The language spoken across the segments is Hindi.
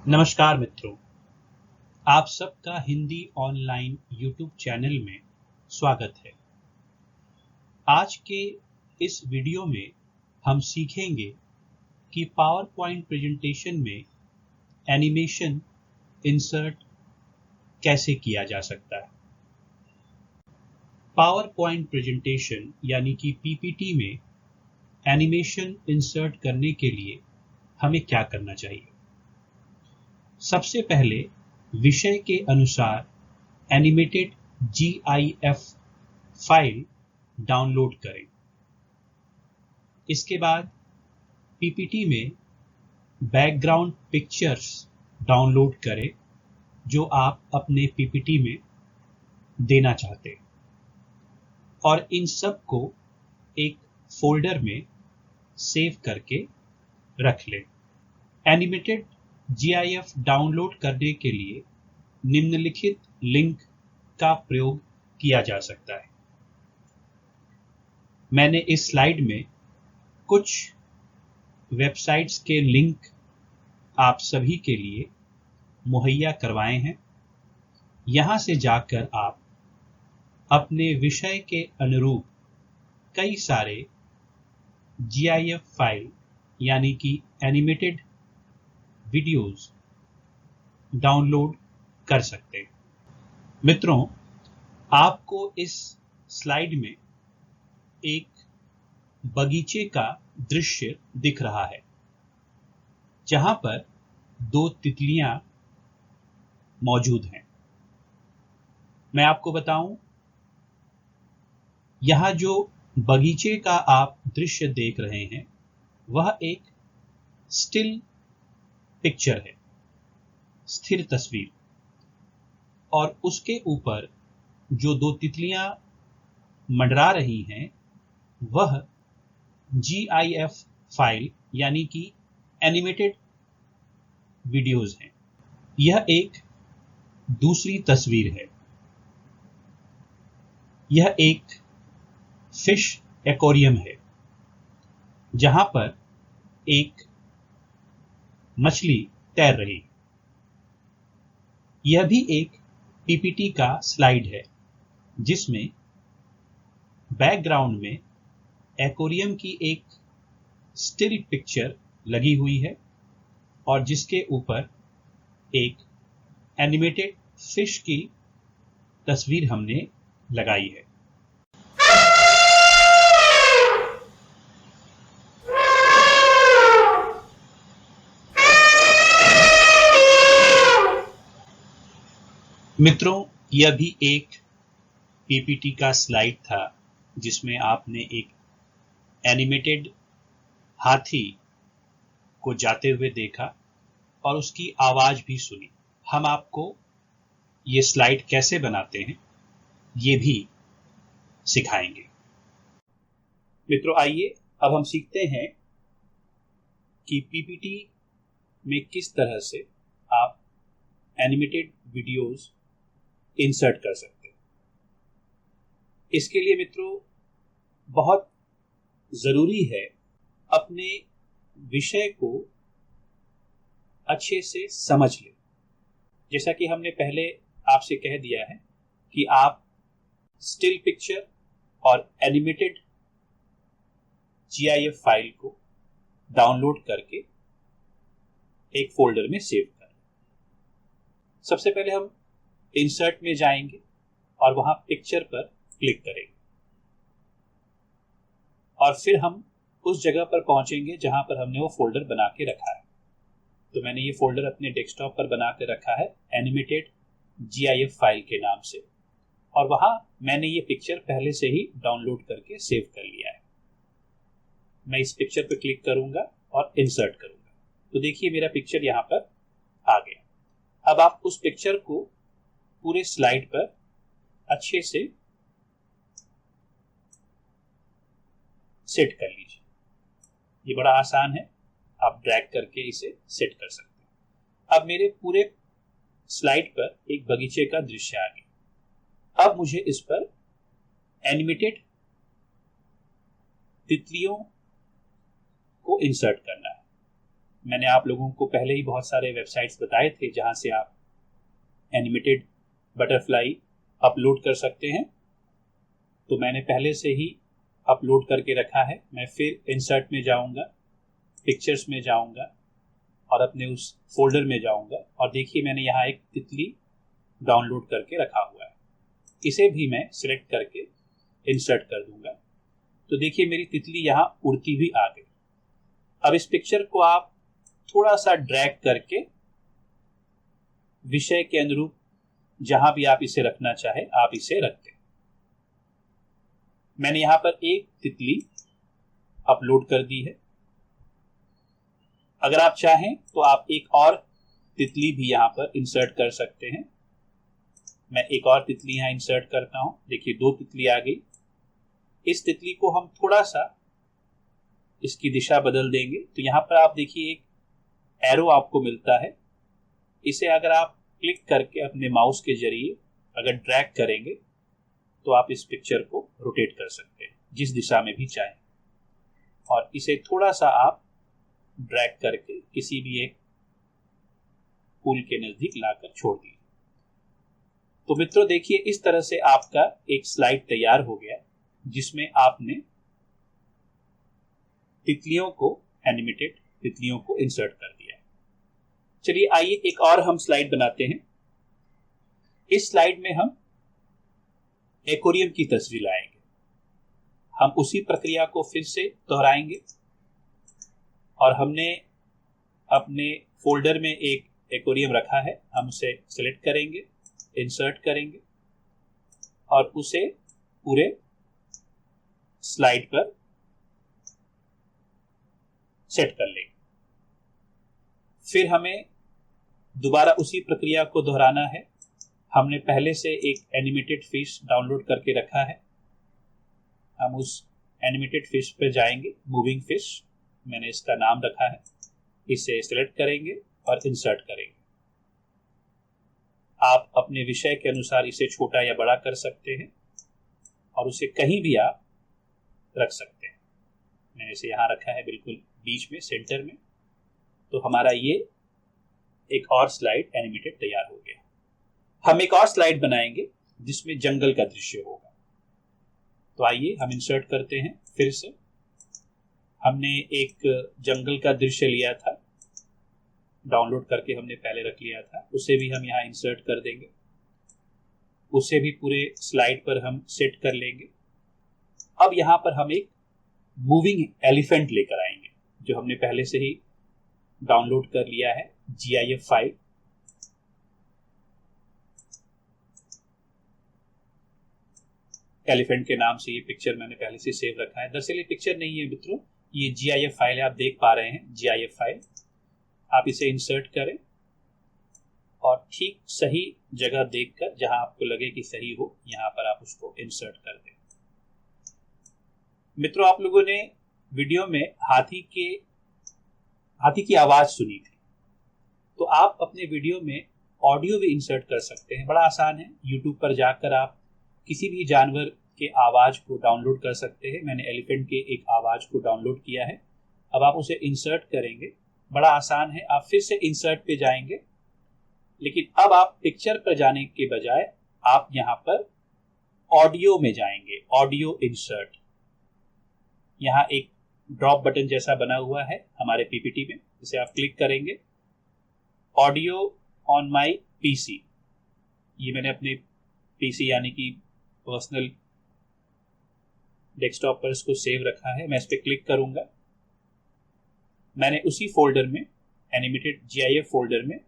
नमस्कार मित्रों, आप सबका हिंदी ऑनलाइन यूट्यूब चैनल में स्वागत है। आज के इस वीडियो में हम सीखेंगे कि पावर पॉइंट प्रेजेंटेशन में एनिमेशन इंसर्ट कैसे किया जा सकता है। पावर पॉइंट प्रेजेंटेशन यानी कि पीपीटी में एनिमेशन इंसर्ट करने के लिए हमें क्या करना चाहिए। सबसे पहले विषय के अनुसार एनिमेटेड GIF फाइल डाउनलोड करें। इसके बाद पीपीटी में बैकग्राउंड पिक्चर्स डाउनलोड करें जो आप अपने पीपीटी में देना चाहते हैं और इन सब को एक फोल्डर में सेव करके रख लें। एनिमेटेड GIF डाउनलोड करने के लिए निम्नलिखित लिंक का प्रयोग किया जा सकता है। मैंने इस स्लाइड में कुछ वेबसाइट्स के लिंक आप सभी के लिए मुहैया करवाए हैं। यहां से जाकर आप अपने विषय के अनुरूप कई सारे GIF फाइल यानी कि एनिमेटेड वीडियोस डाउनलोड कर सकते हैं। मित्रों, आपको इस स्लाइड में एक बगीचे का दृश्य दिख रहा है जहां पर दो तितलियां मौजूद हैं। मैं आपको बताऊं, यहां जो बगीचे का आप दृश्य देख रहे हैं वह एक स्टिल पिक्चर है, स्थिर तस्वीर, और उसके ऊपर जो दो तितलियां मंडरा रही हैं वह GIF फाइल यानी कि एनिमेटेड वीडियोस हैं। यह एक दूसरी तस्वीर है। यह एक फिश एक्वेरियम है जहां पर एक मछली तैर रही है। यह भी एक पीपीटी का स्लाइड है जिसमें बैकग्राउंड में एक्वेरियम की एक स्टिल पिक्चर लगी हुई है और जिसके ऊपर एक एनिमेटेड फिश की तस्वीर हमने लगाई है। मित्रों, यह भी एक पीपीटी का स्लाइड था जिसमें आपने एक एनिमेटेड हाथी को जाते हुए देखा और उसकी आवाज भी सुनी। हम आपको ये स्लाइड कैसे बनाते हैं ये भी सिखाएंगे। मित्रों, आइए अब हम सीखते हैं कि पीपीटी में किस तरह से आप एनिमेटेड वीडियोस इंसर्ट कर सकते हैं। इसके लिए मित्रों बहुत जरूरी है अपने विषय को अच्छे से समझ लें। जैसा कि हमने पहले आपसे कह दिया है कि आप स्टिल पिक्चर और एनिमेटेड GIF फाइल को डाउनलोड करके एक फोल्डर में सेव करें। सबसे पहले हम इंसर्ट में जाएंगे और वहां पिक्चर पर क्लिक करेंगे और फिर हम उस जगह पर पहुंचेंगे जहां पर हमने वो फोल्डर बना के रखा है। तो मैंने ये फोल्डर अपने डेस्कटॉप पर बना के रखा है एनिमेटेड GIF फाइल के नाम से, और वहां मैंने ये पिक्चर पहले से ही डाउनलोड करके सेव कर लिया है। मैं इस पिक्चर पर क्लिक करूंगा और इंसर्ट करूंगा तो देखिए मेरा पिक्चर यहां पर आ गया। अब आप उस पिक्चर को पूरे स्लाइड पर अच्छे से सेट कर लीजिए। ये बड़ा आसान है, आप ड्रैग करके इसे सेट कर सकते हैं। अब मेरे पूरे स्लाइड पर एक बगीचे का दृश्य आ गया। अब मुझे इस पर एनिमेटेड तितलियों को इंसर्ट करना है। मैंने आप लोगों को पहले ही बहुत सारे वेबसाइट्स बताए थे जहां से आप एनिमेटेड बटरफ्लाई अपलोड कर सकते हैं। तो मैंने पहले से ही अपलोड करके रखा है। मैं फिर इंसर्ट में जाऊंगा, पिक्चर्स में जाऊंगा और अपने उस फोल्डर में जाऊंगा और देखिए मैंने यहाँ एक तितली डाउनलोड करके रखा हुआ है। इसे भी मैं सिलेक्ट करके इंसर्ट कर दूंगा। तो देखिए मेरी तितली यहाँ उड़ती हुई आ गई। अब इस पिक्चर को आप थोड़ा सा ड्रैग करके विषय के अनुरूप जहां भी आप इसे रखना चाहे आप इसे रख दें। मैंने यहां पर एक तितली अपलोड कर दी है। अगर आप चाहें तो आप एक और तितली भी यहां पर इंसर्ट कर सकते हैं। मैं एक और तितली यहां इंसर्ट करता हूं। देखिए 2 तितली आ गई। इस तितली को हम थोड़ा सा इसकी दिशा बदल देंगे तो यहां पर आप देखिए एक एरो आपको मिलता है। इसे अगर आप क्लिक करके अपने माउस के जरिए अगर ड्रैग करेंगे तो आप इस पिक्चर को रोटेट कर सकते हैं जिस दिशा में भी चाहें और इसे थोड़ा सा आप ड्रैग करके किसी भी एक पुल के नजदीक लाकर छोड़ दीजिए। तो मित्रों देखिए इस तरह से आपका एक स्लाइड तैयार हो गया जिसमें आपने तितलियों को एनिमेटेड तितलियों को इंसर्ट कर दिया। चलिए आइए एक और हम स्लाइड बनाते हैं। इस स्लाइड में हम एक्वेरियम की तस्वीर लाएंगे। हम उसी प्रक्रिया को फिर से दोहराएंगे और हमने अपने फोल्डर में एक एक्वेरियम रखा है। हम उसे सिलेक्ट करेंगे, इंसर्ट करेंगे और उसे पूरे स्लाइड पर सेट कर लेंगे। फिर हमें दोबारा उसी प्रक्रिया को दोहराना है। हमने पहले से एक एनिमेटेड फिश डाउनलोड करके रखा है। हम उस एनिमेटेड फिश पर जाएंगे, मूविंग फिश मैंने इसका नाम रखा है। इसे सिलेक्ट करेंगे और इंसर्ट करेंगे। आप अपने विषय के अनुसार इसे छोटा या बड़ा कर सकते हैं और उसे कहीं भी आप रख सकते हैं। मैंने इसे यहाँ रखा है बिल्कुल बीच में, सेंटर में। तो हमारा ये एक और स्लाइड एनिमेटेड तैयार हो गया। हम एक और स्लाइड बनाएंगे जिसमें जंगल का दृश्य होगा। तो आइए हम इंसर्ट करते हैं। फिर से हमने एक जंगल का दृश्य लिया था, डाउनलोड करके हमने पहले रख लिया था। उसे भी हम यहाँ इंसर्ट कर देंगे। उसे भी पूरे स्लाइड पर हम सेट कर लेंगे। अब यहाँ पर हम एक मूविंग एलिफेंट लेकर आएंगे जो हमने पहले से ही डाउनलोड कर लिया है, GIF फाइल। एलिफेंट के नाम से ये पिक्चर मैंने पहले से सेव रखा है। दरअसल ये पिक्चर नहीं है मित्रों, ये GIF फाइल है। आप देख पा रहे हैं GIF फाइल। आप इसे इंसर्ट करें और ठीक सही जगह देखकर जहां आपको लगे कि सही हो यहां पर आप उसको इंसर्ट कर दें। मित्रों आप लोगों ने वीडियो में हाथी की आवाज सुनी थी। तो आप अपने वीडियो में ऑडियो भी इंसर्ट कर सकते हैं। बड़ा आसान है। यूट्यूब पर जाकर आप किसी भी जानवर के आवाज को डाउनलोड कर सकते हैं। मैंने एलिफेंट के एक आवाज को डाउनलोड किया है। अब आप उसे इंसर्ट करेंगे। बड़ा आसान है। आप फिर से इंसर्ट पे जाएंगे, लेकिन अब आप पिक्चर पर जाने के बजाय आप यहां पर ऑडियो में जाएंगे। ऑडियो इंसर्ट, यहाँ एक ड्रॉप बटन जैसा बना हुआ है हमारे पीपीटी में, इसे आप क्लिक करेंगे। ऑडियो ऑन माई पीसी, ये मैंने अपने पीसी यानी कि पर्सनल डेस्कटॉप पर इसको सेव रखा है। मैं इस पर क्लिक करूंगा। मैंने उसी फोल्डर में, एनिमेटेड GIF फोल्डर में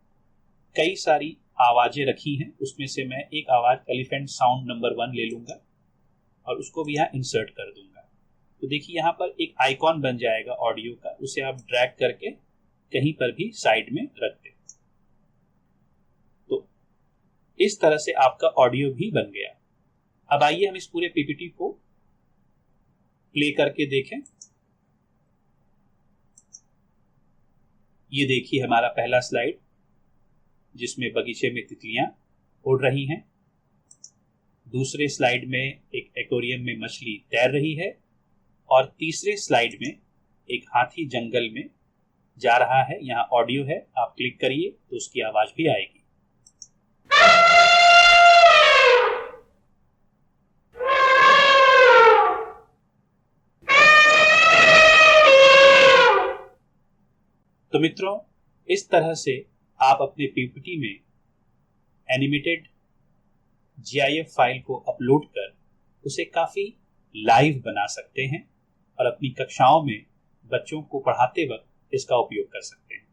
कई सारी आवाजें रखी हैं। उसमें से मैं एक आवाज एलिफेंट साउंड नंबर 1 ले लूंगा और उसको भी यहाँ इंसर्ट कर दूंगा। तो देखिए यहाँ पर एक आइकॉन बन जाएगा ऑडियो का। उसे आप ड्रैग करके कहीं पर भी साइड में रख दें। तो इस तरह से आपका ऑडियो भी बन गया। अब आइए हम इस पूरे पीपीटी को प्ले करके देखें। ये देखिए हमारा पहला स्लाइड जिसमें बगीचे में तितलियां उड़ रही हैं। दूसरे स्लाइड में एक एक्वेरियम में मछली तैर रही है और तीसरे स्लाइड में एक हाथी जंगल में जा रहा है, यहाँ ऑडियो है, आप क्लिक करिए तो उसकी आवाज भी आएगी। तो मित्रों, इस तरह से आप अपने पीपीटी में एनिमेटेड जीआईएफ फाइल को अपलोड कर उसे काफी लाइव बना सकते हैं और अपनी कक्षाओं में बच्चों को पढ़ाते वक्त इसका उपयोग कर सकते हैं।